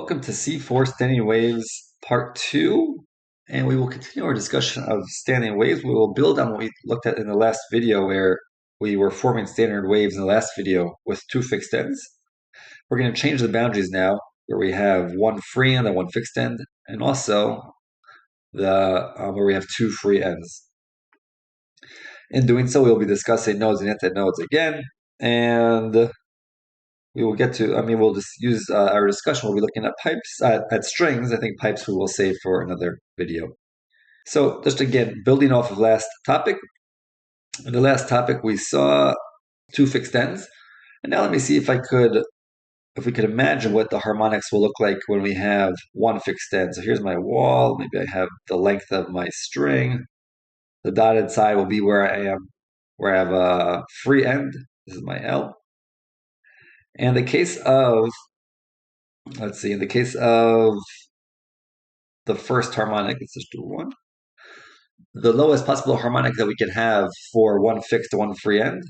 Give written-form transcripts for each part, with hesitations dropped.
Welcome to C4 Standing Waves Part 2, and we will continue our discussion of standing waves. We will build on what we looked at in the last video where we were forming standard waves in the last video with two fixed ends. We're going to change the boundaries now where we have one free end and one fixed end, and also where we have two free ends. In doing so, we'll be discussing nodes and antinodes again, and we will get to, we'll just use our discussion. We'll be looking at pipes, at strings. I think pipes we will save for another video. So just again, building off of last topic. In the last topic, we saw two fixed ends. And now let me see if we could imagine what the harmonics will look like when we have one fixed end. So here's my wall. Maybe I have the length of my string. The dotted side will be where I have a free end. This is my L. And in the case of, in the case of the first harmonic, let's just do one. The lowest possible harmonic that we can have for one fixed to one free end.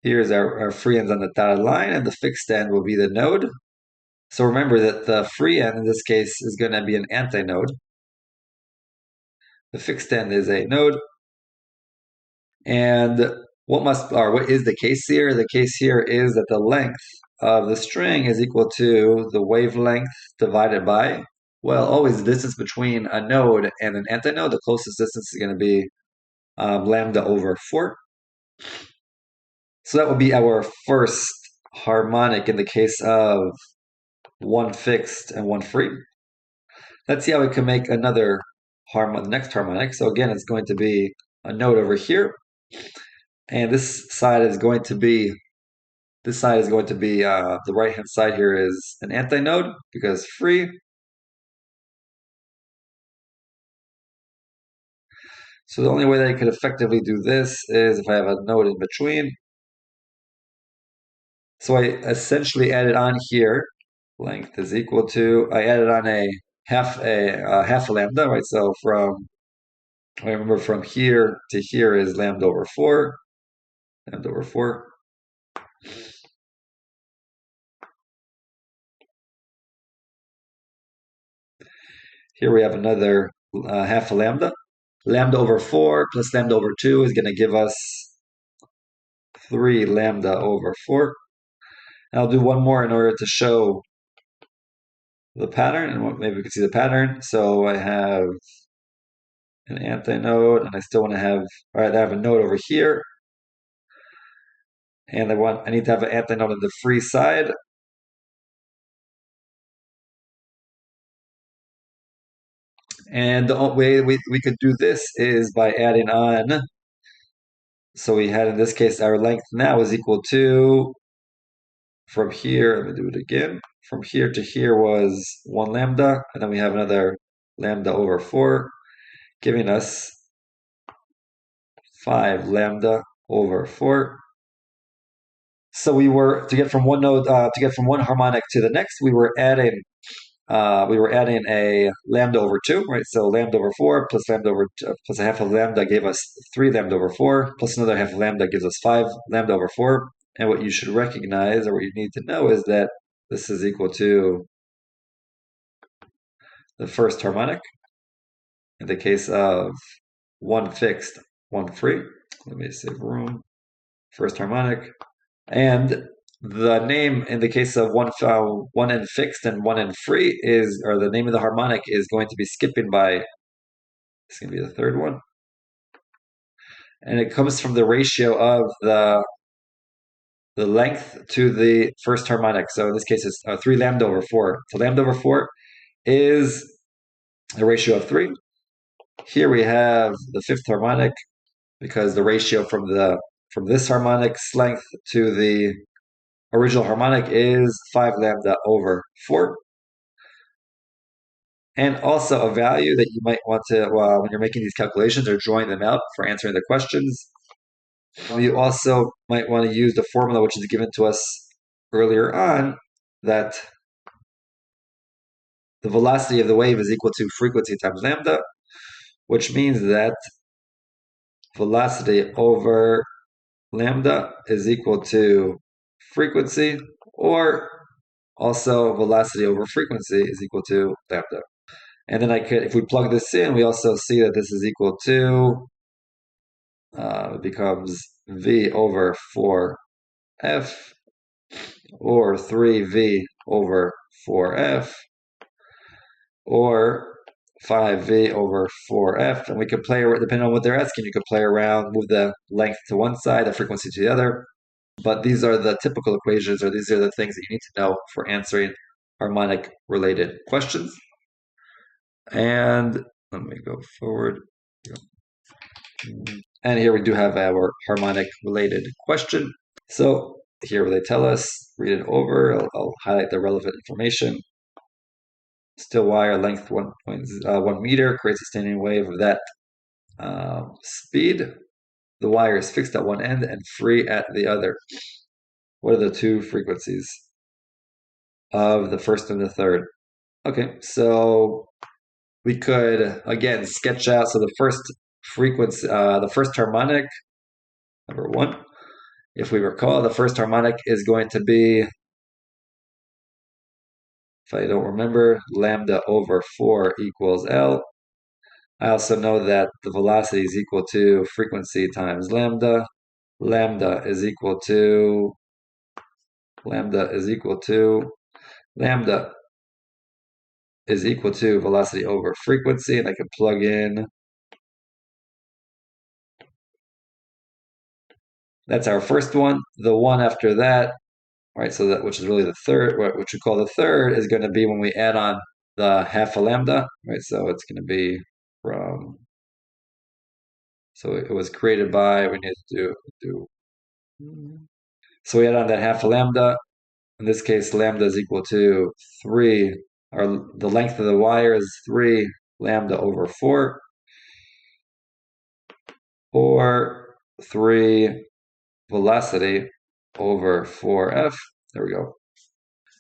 Here's our free ends on the dotted line, and the fixed end will be the node. So remember that the free end in this case is going to be an antinode. The fixed end is a node. And what is the case here? The case here is that the length of the string is equal to the wavelength divided by, well, always the distance between a node and an antinode. The closest distance is going to be lambda over 4. So that would be our first harmonic in the case of one fixed and one free. Let's see how we can make another next harmonic. So again, it's going to be a node over here. And this side is going to be the right-hand side here is an antinode because free. So the only way that I could effectively do this is if I have a node in between. So I essentially added on here, length is equal to, I added on a half a lambda, right? So I remember from here to here is lambda over 4. Lambda over 4. Here we have another half a lambda. Lambda over 4 plus lambda over 2 is going to give us 3 lambda over 4. And I'll do one more in order to show the pattern, and maybe we can see the pattern. So I have an antinode, and I still want to have, all right, I have a node over here. And I need to have an antinode on the free side. And the way we could do this is by adding on. So we had, in this case, our length now is equal to, from here, let me do it again. From here to here was 1 lambda, and then we have another lambda over 4, giving us 5 lambda over 4. So we were to get from one harmonic to the next, we were adding a lambda over 2, right? So lambda over 4 plus plus a half of lambda gave us 3 lambda over 4, plus another half of lambda gives us 5 lambda over 4. And what you should recognize, or what you need to know, is that this is equal to the first harmonic in the case of one fixed, one free. Let me save room. First harmonic. And the name in the case of one end fixed and one end free or the name of the harmonic is going to be skipping by, it's going to be the third one. And it comes from the ratio of the length to the first harmonic. So in this case, it's 3 lambda over 4. So lambda over 4 is the ratio of 3. Here we have the fifth harmonic because the ratio from this harmonic's length to the original harmonic is 5 lambda over 4. And also a value that you might want to, when you're making these calculations or drawing them out for answering the questions, you also might want to use the formula which is given to us earlier on, that the velocity of the wave is equal to frequency times lambda, which means that velocity over lambda is equal to frequency or also velocity over frequency is equal to lambda. And then I could, if we plug this in, we also see that this is equal to, it becomes V over 4F, or 3V over 4F, or 5V over 4F. And we could play, depending on what they're asking, you could play around, move the length to one side, the frequency to the other. But these are the typical equations, or these are the things that you need to know for answering harmonic related questions. And let me go forward. And here we do have our harmonic related question. So here they tell us, read it over, I'll highlight the relevant information. Still wire length 1 meter creates a standing wave of that speed. The wire is fixed at one end and free at the other. What are the two frequencies of the first and the third? Okay, so we could again sketch out. So the first frequency, the first harmonic, number one, if we recall, the first harmonic is going to be, if I don't remember, lambda over 4 equals L. I also know that the velocity is equal to frequency times lambda. Lambda is equal to lambda is equal to velocity over frequency, and I can plug in. That's our first one. The one after that, right? So that, which is really the third, which we call the third, is going to be when we add on the half a lambda, right? So it's going to be from. So it was created by. We need to do. So we add on that half a lambda. In this case, lambda is equal to 3, or the length of the wire is 3 lambda over 4, or 3 velocity over 4F. There we go.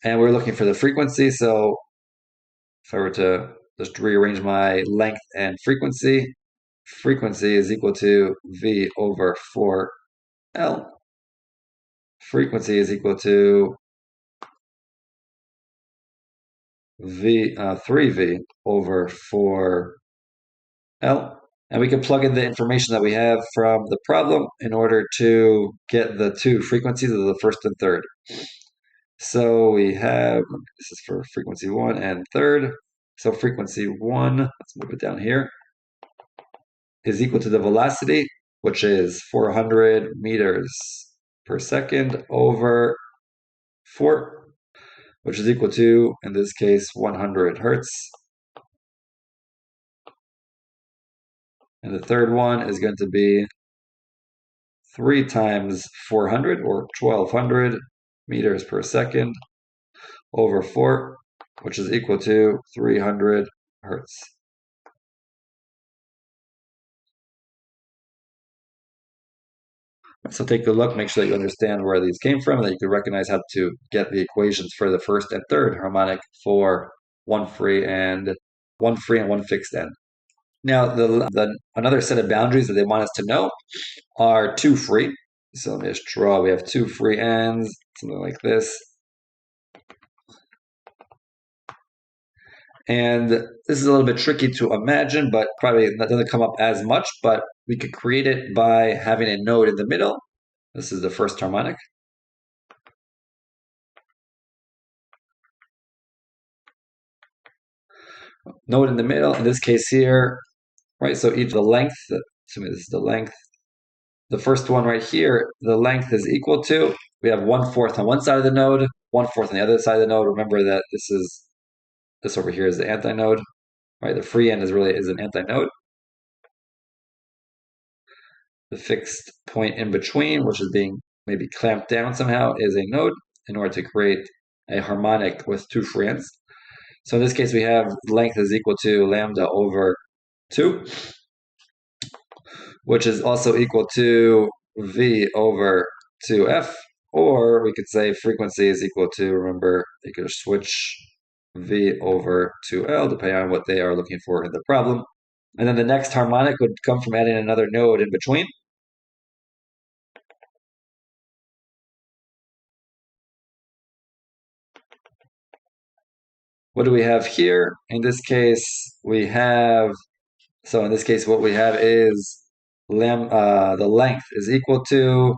And we're looking for the frequency, so if I were to just rearrange my length and frequency, frequency is equal to V over 4L. Frequency is equal to 3V over 4L. And we can plug in the information that we have from the problem in order to get the two frequencies of the first and third. So we have, this is for frequency 1 and third. So frequency 1, let's move it down here, is equal to the velocity, which is 400 meters per second over 4, which is equal to, in this case, 100 hertz. And the third one is going to be 3 times 400, or 1200 meters per second over 4, which is equal to 300 hertz. So take a look, make sure that you understand where these came from, and that you can recognize how to get the equations for the first and third harmonic for one free and one fixed end. Now, another set of boundaries that they want us to know are two free. So let me just draw. We have two free ends, something like this. And this is a little bit tricky to imagine, but probably that doesn't come up as much, but we could create it by having a node in the middle. This is the first harmonic. Node in the middle, in this case here, right? So each the length, assuming this is the length, the first one right here, the length is equal to, we have 1/4 on one side of the node, 1/4 on the other side of the node. Remember that this over here is the antinode, right? The free end is an antinode. The fixed point in between, which is being maybe clamped down somehow, is a node in order to create a harmonic with two free ends. So in this case, we have length is equal to lambda over 2, which is also equal to V over 2F, or we could say frequency is equal to, remember, you could switch V over 2L depending on what they are looking for in the problem. And then the next harmonic would come from adding another node in between. what do we have here? In this case, we have, so in this case, what we have is the length is equal to,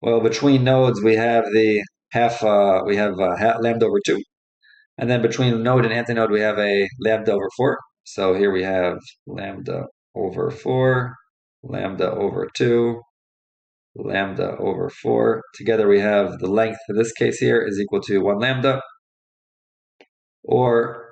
well, between nodes, we have the lambda over 2. And then between node and antinode, we have a lambda over 4. So here we have lambda over 4, lambda over 2, lambda over 4. Together we have the length in this case here is equal to 1 lambda, or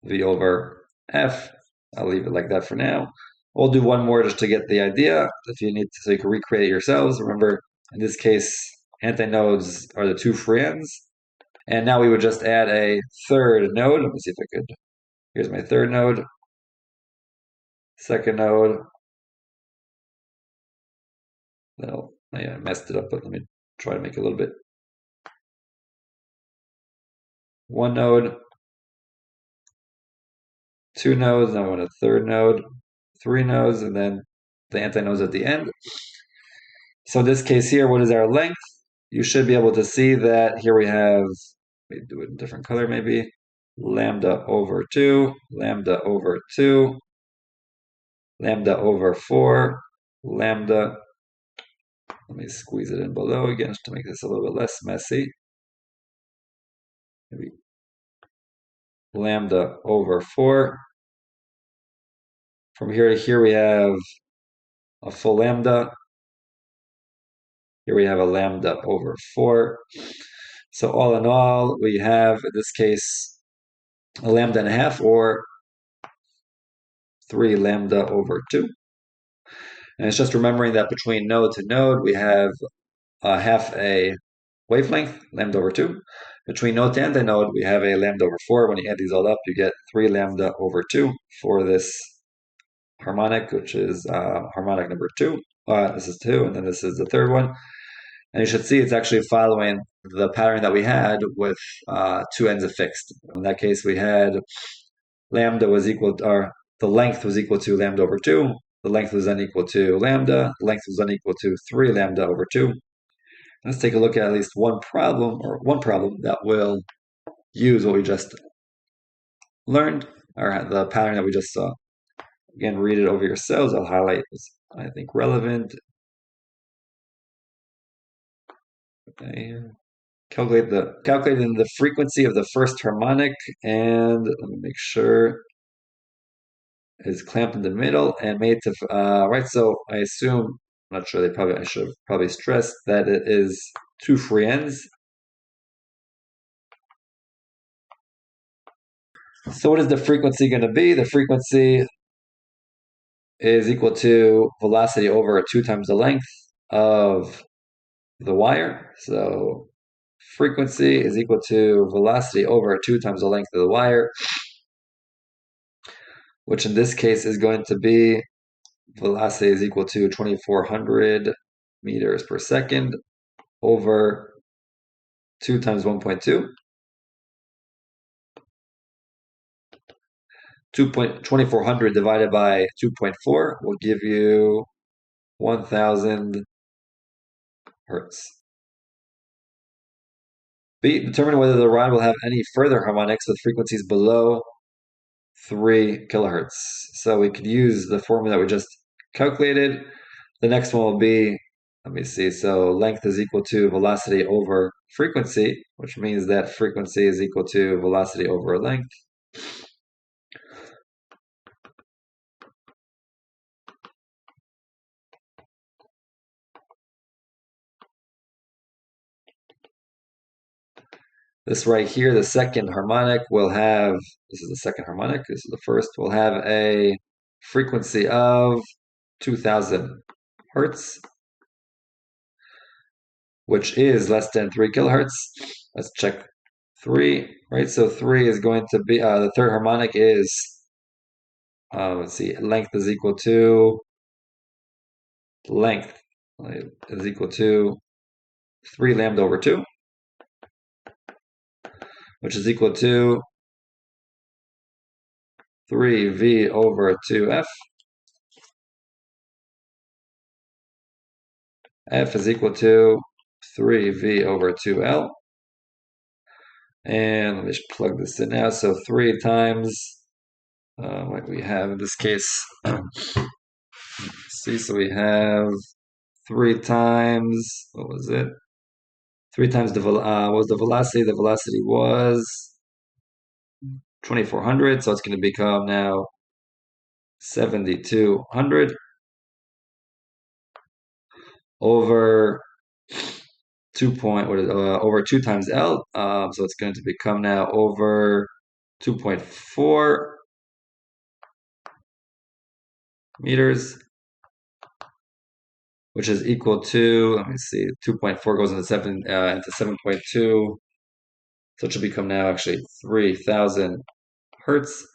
V over F. I'll leave it like that for now. We'll do one more just to get the idea. If you need to, so you can recreate it yourselves. Remember, in this case, antinodes are the two free ends. And now we would just add a third node. Let me see if I could. Here's my third node, second node. No, I messed it up, but let me try to make it a little bit. One node, two nodes, now I want a third node, three nodes, and then the antinodes at the end. So in this case here, what is our length? You should be able to see that here we have, let me do it in a different color maybe, lambda over 2, lambda over 2, lambda over 4, lambda, let me squeeze it in below again just to make this a little bit less messy. Maybe lambda over 4. From here to here we have a full lambda. Here we have a lambda over 4. So all in all, we have, in this case, a lambda and a half, or 3 lambda over 2. And it's just remembering that between node to node, we have half a wavelength, lambda over 2. Between node to antinode, we have a lambda over 4. When you add these all up, you get 3 lambda over 2 for this harmonic, which is harmonic number 2. This is 2, and then this is the third one. And you should see it's actually following the pattern that we had with 2 ends affixed. In that case, we had lambda was equal to, or the length was equal to lambda over 2. The length was then equal to lambda. The length was then equal to 3 lambda over 2. Let's take a look at least one problem that will use what we just learned, or the pattern that we just saw. Again, read it over yourselves. I'll highlight this, I think, relevant. Okay. Calculating the frequency of the first harmonic, and let me make sure is clamped in the middle and made to right. So I assume, I'm not sure. I should have probably stressed that it is 2 free ends. So what is the frequency going to be? The frequency is equal to velocity over 2 times the length of the wire. So frequency is equal to velocity over 2 times the length of the wire, which in this case is going to be velocity is equal to 2,400 meters per second over 2 times 1.2. 2,400 divided by 2.4 will give you 1,000 hertz. B, determine whether the rod will have any further harmonics with frequencies below 3 kilohertz. So we could use the formula that we just calculated. The next one will be, let me see, so length is equal to velocity over frequency, which means that frequency is equal to velocity over length. This right here, the second harmonic will have, this is the second harmonic, this is the first, will have a frequency of 2,000 hertz, which is less than 3 kilohertz. Let's check 3, right? So 3 is going to be, the third harmonic is, let's see, length is equal to 3 lambda over 2, which is equal to 3v over 2f. F is equal to 3v over 2l. And let me just plug this in now. So 3 times what we have in this case. See, so we have 3 times, what was it? 3 times what was the velocity? The velocity was 2400, so it's going to become now 7200 over 2 times L. So it's going to become now over 2.4 meters, which is equal to, let me see, 2.4 goes into 7.2. So it should become now actually 3000 hertz.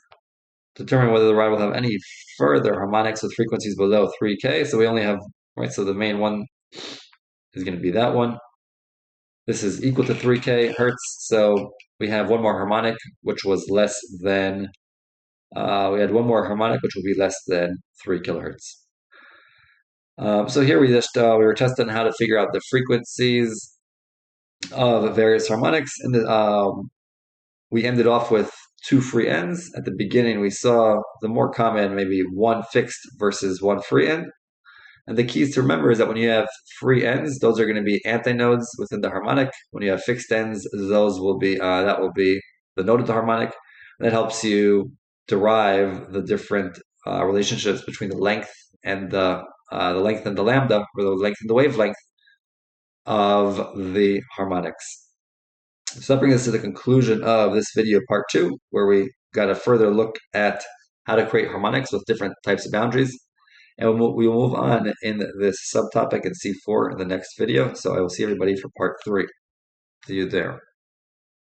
Determine whether the rod will have any further harmonics with frequencies below 3K. So we only have, right, so the main one is going to be that one. This is equal to 3K hertz. So we have one more harmonic, which was less than, we had one more harmonic, which will be less than 3 kilohertz. So here we were testing how to figure out the frequencies of various harmonics. And we ended off with 2 free ends. At the beginning, we saw the more common, maybe 1 fixed versus 1 free end. And the keys to remember is that when you have free ends, those are going to be antinodes within the harmonic. When you have fixed ends, those will be that will be the node of the harmonic. And that helps you derive the different relationships between the length and the length and the lambda, or the length and the wavelength of the harmonics. So that brings us to the conclusion of this video part 2, where we got a further look at how to create harmonics with different types of boundaries. And we will move on in this subtopic in C4 in the next video. So I will see everybody for part 3. See you there.